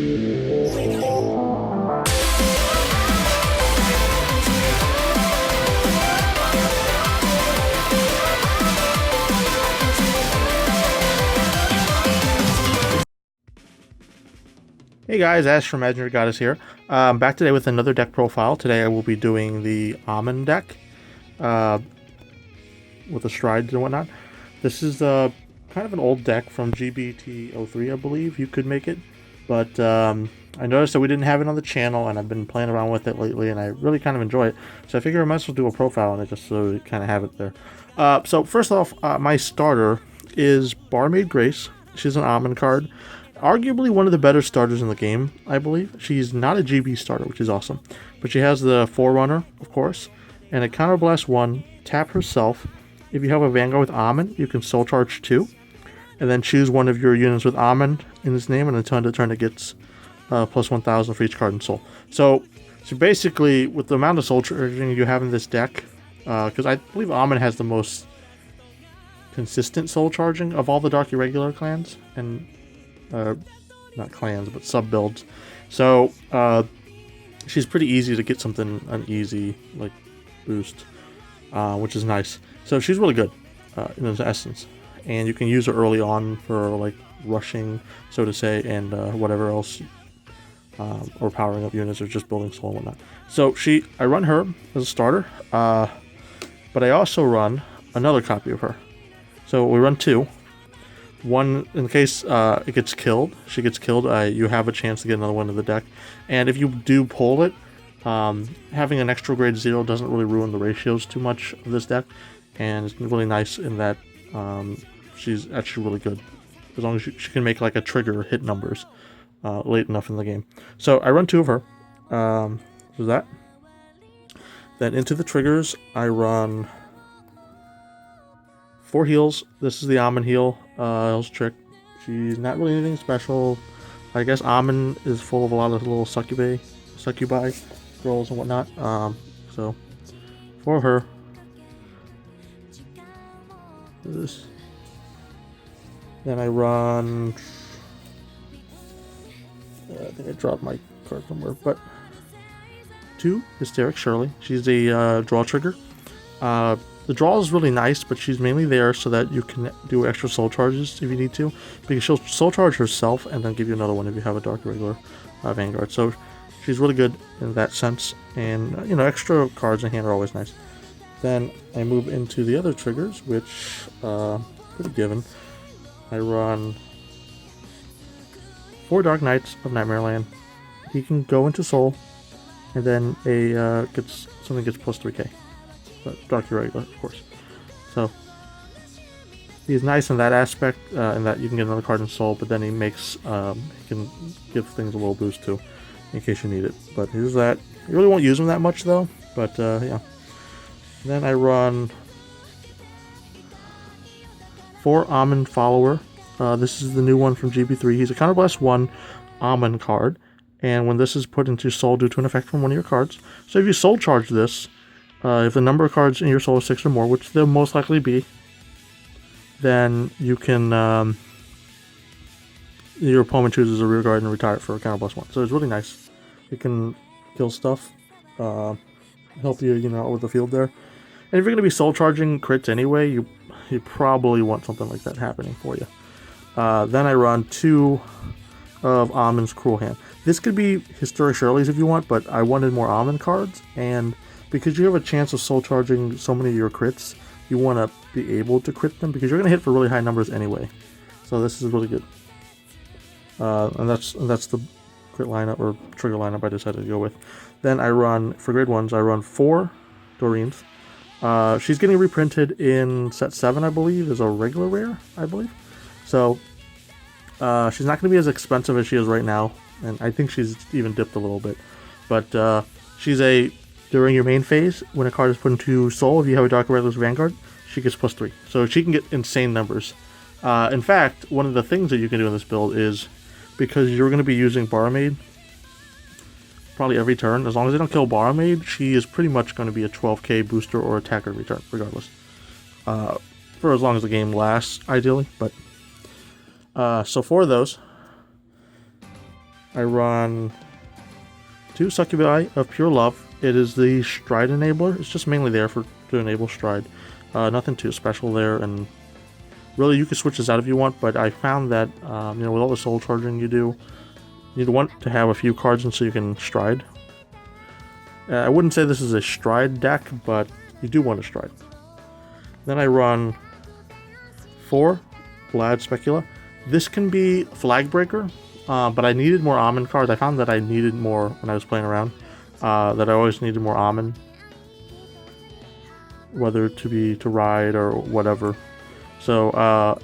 Hey guys, Ash from Imaginary Goddess here. Back today with another deck profile. Today I will be doing the Amon deck with the strides and whatnot. This is kind of an old deck from GBT03, I believe you could make it. But I noticed that we didn't have it on the channel, and I've been playing around with it lately, and I really kind of enjoy it. So I figure I might as well do a profile on it just so we kind of have it there. So first off, my starter is Barmaid Grace. She's an Amon card. Arguably one of the better starters in the game, I believe. She's not a GB starter, which is awesome. But she has the Forerunner, of course, and a Counterblast 1, tap herself. If you have a Vanguard with Amon, you can Soul Charge 2, and then choose one of your units with Amon in its name, and until end of turn it gets plus 1,000 for each card in Soul. So basically, with the amount of Soul Charging you have in this deck, because I believe Amon has the most consistent Soul Charging of all the Dark Irregular clans, and not clans, but sub builds. So she's pretty easy to get something an easy like boost, which is nice. So she's really good in its essence, and you can use her early on for like rushing, so to say, and whatever else, or powering up units or just building soul and whatnot. So I run her as a starter, but I also run another copy of her. So we run two. One, in case it gets killed, she gets killed, you have a chance to get another one in the deck. And if you do pull it, having an extra grade 0 doesn't really ruin the ratios too much of this deck. And it's really nice in that she's actually really good. As long as she can make like a trigger hit numbers late enough in the game. So I run two of her. So that. Then into the triggers, I run 4 heals. This is the Amon heal. Heal's trick. She's not really anything special. I guess Amon is full of a lot of little succubi girls and whatnot. So for her, this. Then I run. I think I dropped my card somewhere, but 2 Hysteric Shirley. She's a draw trigger. The draw is really nice, but she's mainly there so that you can do extra soul charges if you need to, because she'll soul charge herself and then give you another one if you have a Dark Irregular Vanguard. So she's really good in that sense, and extra cards in hand are always nice. Then I move into the other triggers, which pretty given. I run 4 Dark Knights of Nightmareland. He can go into Soul, and then something gets plus 3k. Dark Irregular, of course. So he's nice in that aspect, in that you can get another card in Soul, but then he can give things a little boost too, in case you need it. But here's that. You really won't use him that much though, but yeah. And then I run 4 Amon Follower. This is the new one from GB3. He's a Counterblast 1 Amon card, and when this is put into Soul due to an effect from one of your cards, so if you Soul Charge this, if the number of cards in your Soul is 6 or more, which they'll most likely be, then you can, your opponent chooses a rear guard and retire it for a Counterblast 1. So it's really nice. It can kill stuff, help you, out with the field there. And if you're going to be Soul Charging crits anyway, you probably want something like that happening for you. Then I run 2 of Amon's Cruel Hand. This could be Historic Shirley's if you want, but I wanted more Amon cards, and because you have a chance of soul charging so many of your crits, you want to be able to crit them, because you're going to hit for really high numbers anyway. So this is really good. And that's the crit lineup, or trigger lineup I decided to go with. Then I run, for grade 1s, I run 4 Doreens. She's getting reprinted in set 7, I believe, as a regular rare, I believe. So she's not going to be as expensive as she is right now, and I think she's even dipped a little bit. But she's during your main phase, when a card is put into Soul, if you have a Dark Irregular's Vanguard, she gets plus 3. So she can get insane numbers. In fact, one of the things that you can do in this build is, because you're going to be using Barmaid probably every turn, as long as they don't kill Barmaid, she is pretty much going to be a 12k booster or attacker every turn, regardless. For as long as the game lasts, ideally. But so for those, I run 2 Succubi of Pure Love. It is the Stride enabler. It's just mainly there to enable Stride. Nothing too special there, and really you can switch this out if you want, but I found that with all the soul charging you do, you'd want to have a few cards in so you can Stride. I wouldn't say this is a Stride deck, but you do want to Stride. Then I run 4 Vlad Specula. This can be Flag Breaker, but I needed more Amon cards. I found that I needed more when I was playing around. That I always needed more Amon, whether to ride or whatever. So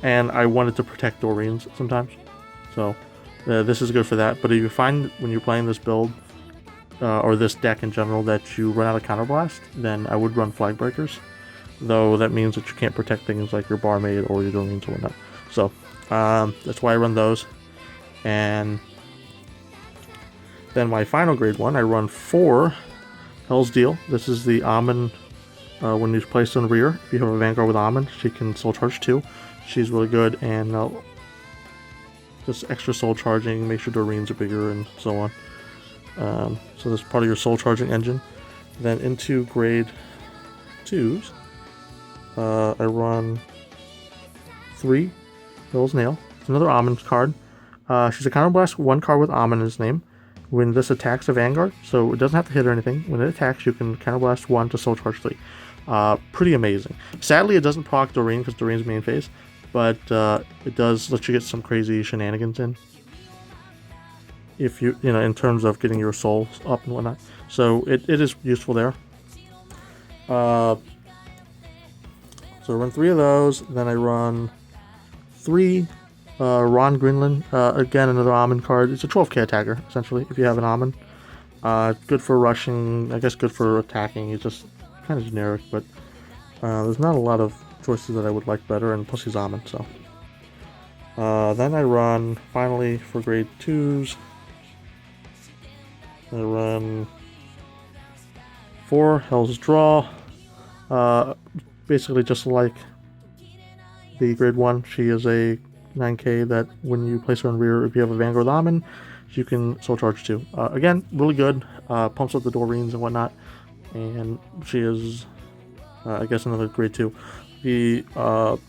and I wanted to protect Doreens sometimes. So this is good for that. But if you find when you're playing this build or this deck in general that you run out of Counterblast, then I would run Flag Breakers. Though that means that you can't protect things like your Barmaid or your Doreens or whatnot. So that's why I run those. And then my final grade 1, I run 4 Hell's Deal. This is the Amon when he's placed on rear. If you have a Vanguard with Amon, she can soul charge 2. She's really good, and just extra soul charging, make sure Doreens are bigger, and so on. So that's part of your soul charging engine. Then into grade 2s, I run 3 Hell's Nail. It's another Amon card. She's a Counterblast 1 card with Amon in its name. When this attacks a Vanguard, so it doesn't have to hit or anything. When it attacks, you can Counterblast 1 to Soul Charge 3. Pretty amazing. Sadly, it doesn't proc Doreen because Doreen's main phase, but it does let you get some crazy shenanigans in. If in terms of getting your souls up and whatnot. So it is useful there. So I run 3 of those, then I run 3 Ron Grinlin, again another Amon card. It's a 12k attacker, essentially, if you have an Amon. Good for rushing, I guess good for attacking. It's just kind of generic, but there's not a lot of choices that I would like better, and plus he's Amon, so. Then I run, finally, for grade 2s, I run 4 Hell's Draw. Basically just like the grade 1, she is a 9k that when you place her on rear, if you have a Vanguard Amon, you can soul charge 2. Again, really good, pumps up the Doreens and whatnot, and she is, I guess, another grade 2.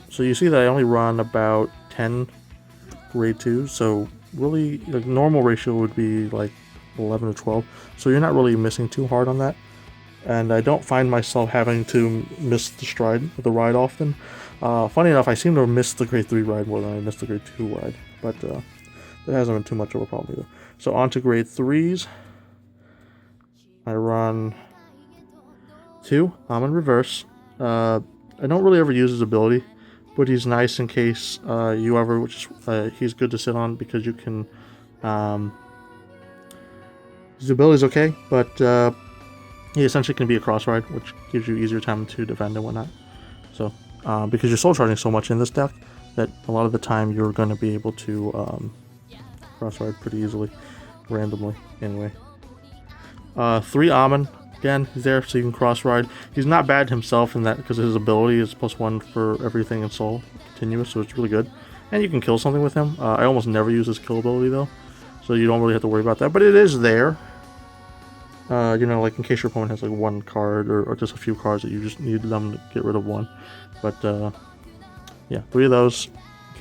So you see that I only run about 10 grade 2s, so really, the normal ratio would be like 11 to 12, so you're not really missing too hard on that. And I don't find myself having to miss the stride, the ride often. Funny enough, I seem to miss the grade 3 ride more than I miss the grade 2 ride, but that hasn't been too much of a problem either. So on to grade 3s, I run 2 Amon Reverse. I don't really ever use his ability, but he's nice in case you ever, he's good to sit on because you can, his ability's okay, but he essentially can be a cross ride, which gives you easier time to defend and whatnot. So, because you're soul charging so much in this deck, that a lot of the time you're going to be able to cross ride pretty easily, randomly, anyway. 3 Amon, again, he's there so you can cross ride. He's not bad himself in that because his ability is +1 for everything in soul, continuous, so it's really good. And you can kill something with him. I almost never use his kill ability though, so you don't really have to worry about that, but it is there. Like in case your opponent has like 1 card or just a few cards that you just need them to get rid of 1. But yeah, 3 of those in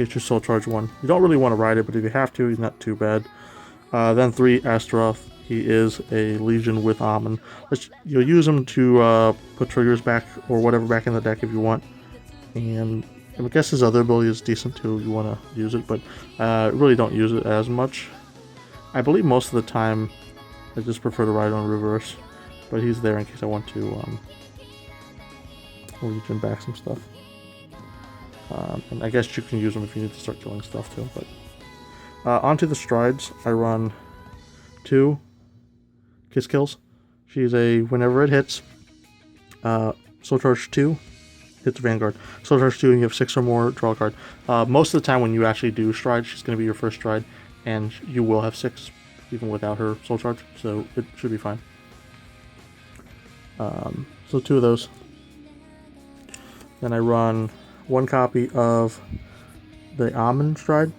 case you soul charge 1. You don't really want to ride it, but if you have to, he's not too bad. Then 3 Astaroth. He is a Legion with Amon. You'll use him to put triggers back or whatever back in the deck if you want. And I guess his other ability is decent too if you want to use it, but really don't use it as much. I believe most of the time I just prefer to ride on reverse, but he's there in case I want to Legion back some stuff. And I guess you can use them if you need to start killing stuff too. But onto the strides, I run 2 Kiss Kills. She's a whenever it hits, Soul Charge 2 hits Vanguard. Soul Charge 2 and you have 6 or more, draw a card. Most of the time when you actually do stride, she's going to be your first stride, and you will have 6 even without her soul charge, so it should be fine. So 2 of those. Then I run 1 copy of the Amon stride.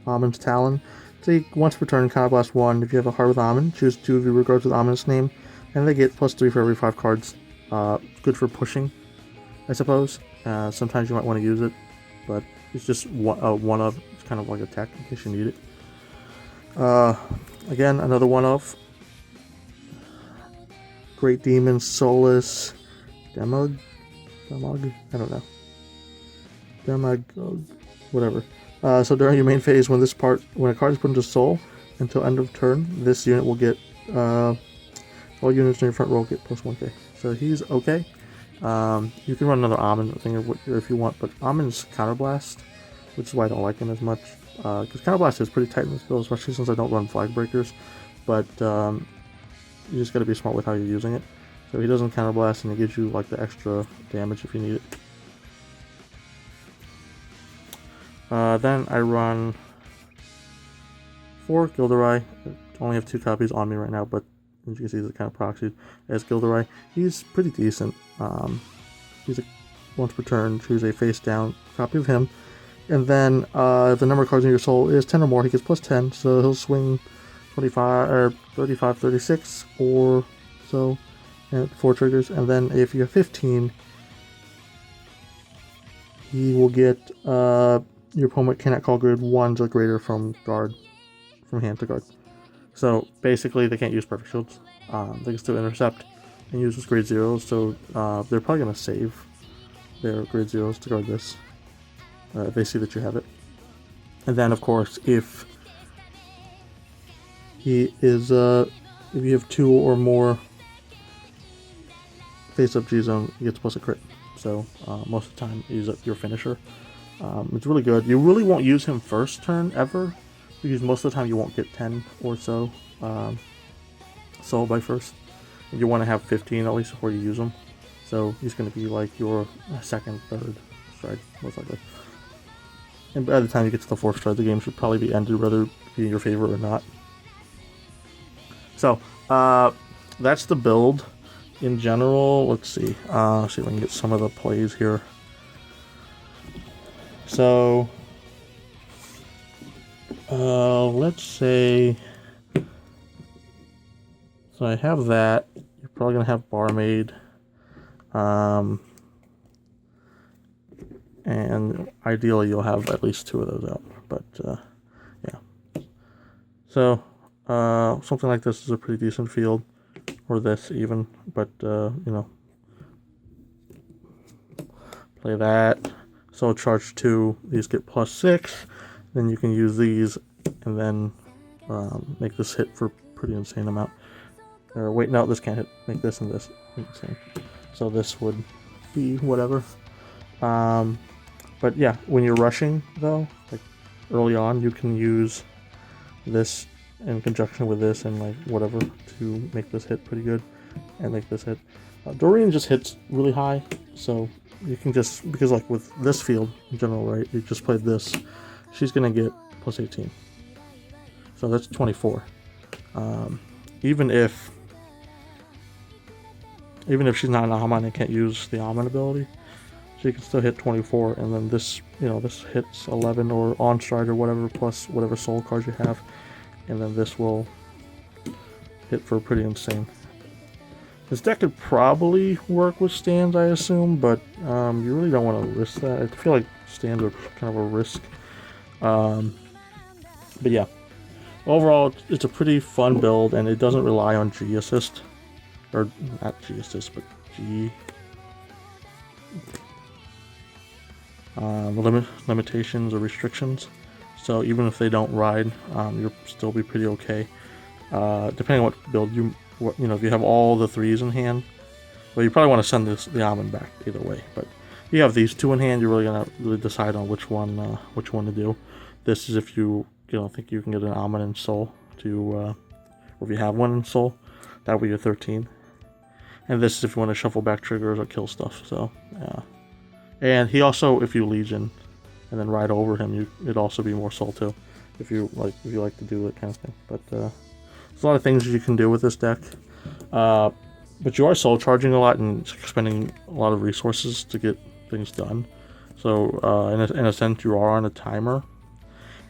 Amon's Talon. Take once per turn, counterblast 1. If you have a heart with Amon, choose 2 of your regards with Amon's name, and they get +3 for every 5 cards. Good for pushing, I suppose. Sometimes you might want to use it, but it's just one of. It's kind of like a tech in case you need it. Again, another one of. Great Demon, Solus, Demog? I don't know. Demagogue, whatever. So during your main phase, when a card is put into Soul, until end of turn, this unit will get, all units in your front row get +1k. So he's okay. You can run another Amon thing if you want, but Amon's Counterblast, which is why I don't like him as much. Because Counterblast is pretty tight in this build, especially since I don't run Flag Breakers. But you just gotta be smart with how you're using it. So he doesn't Counterblast, and it gives you like the extra damage if you need it. Then I run 4 Gilderai. I only have 2 copies on me right now, but as you can see, he's kind of proxied as Gilderai. He's pretty decent. He's a once per turn, choose a face down copy of him. And then if the number of cards in your soul is 10 or more, he gets +10, so he'll swing 25 or 35, 36 or so, and 4 triggers. And then if you have 15, he will get your opponent cannot call grid 1s or greater from hand to guard. So basically, they can't use perfect shields. They can still intercept and use this grade 0s. So they're probably gonna save their grade 0s to guard this. If they see that you have it. And then, of course, if he is, if you have 2 or more face-up G-Zone, he gets +a crit. So most of the time, he's your finisher. It's really good. You really won't use him first turn ever, because most of the time you won't get 10 or so soul by first. You want to have 15 at least before you use him. So he's going to be like your second, third stride, most likely. And by the time you get to the 4th stride, the game should probably be ended, whether it be in your favor or not. So, that's the build in general. Let's see. See if I can get some of the plays here. So, let's say, so I have that. You're probably going to have Barmaid. And ideally you'll have at least 2 of those out, but yeah. So something like this is a pretty decent field, or this even, but you know, play that. So charge 2, these get +6, then you can use these and then make this hit for a pretty insane amount. Or wait, no, this can't hit. Make this and this insane. So this would be whatever. But yeah, when you're rushing though, like early on, you can use this in conjunction with this and like whatever to make this hit pretty good and make this hit. Doreen just hits really high, so you can just, because like with this field in general, right, you just played this, she's gonna get +18. So that's 24. Even if she's not an Amon and can't use the Amon ability, she can still hit 24, and then this, you know, this hits 11 or on stride or whatever, plus whatever soul cards you have, and then this will hit for pretty insane. This deck could probably work with stands, I assume, but you really don't want to risk that. I feel like stands are kind of a risk. But yeah, overall, it's a pretty fun build, and it doesn't rely on G assist, or not G assist, but G. Limitations or restrictions. So even if they don't ride, you'll still be pretty okay. Depending on what build you know, if you have all the 3s in hand, well, you probably want to send the Amon back either way. But if you have these 2 in hand, you're really gonna decide on which one to do. This is if you don't think you can get an Amon in Soul to, or if you have one in Soul, that would be your 13. And this is if you want to shuffle back triggers or kill stuff. So yeah. And he also, if you Legion and then ride over him, it'd also be more soul too, if you like to do that kind of thing. But there's a lot of things you can do with this deck. But you are soul charging a lot and expending a lot of resources to get things done. So in a sense, you are on a timer.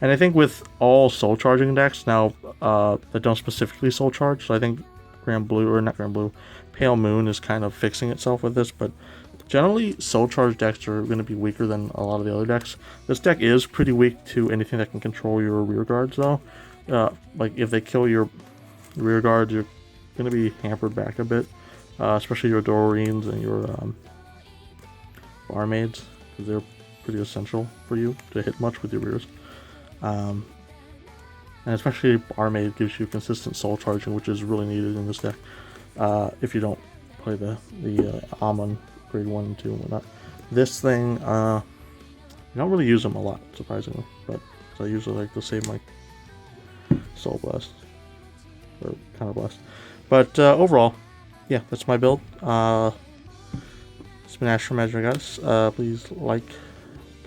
And I think with all soul charging decks now that don't specifically soul charge, so I think Grand Blue, or not Grand Blue, Pale Moon is kind of fixing itself with this, but generally soul charge decks are going to be weaker than a lot of the other decks. This deck is pretty weak to anything that can control your rear guards though. Like if they kill your rear guards, you're going to be hampered back a bit, especially your Dorines and your Barmaids, because they're pretty essential for you to hit much with your rears. And especially Barmaid gives you consistent soul charging, which is really needed in this deck. If you don't play the Amon grade 1 and 2 and whatnot. This thing, I don't really use them a lot, surprisingly, but I usually like to save my Soul Blast, or Counter Blast. But overall, yeah, that's my build. It's been Ash from Magic, guys. Please like,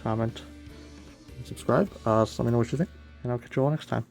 comment, and subscribe. So let me know what you think, and I'll catch you all next time.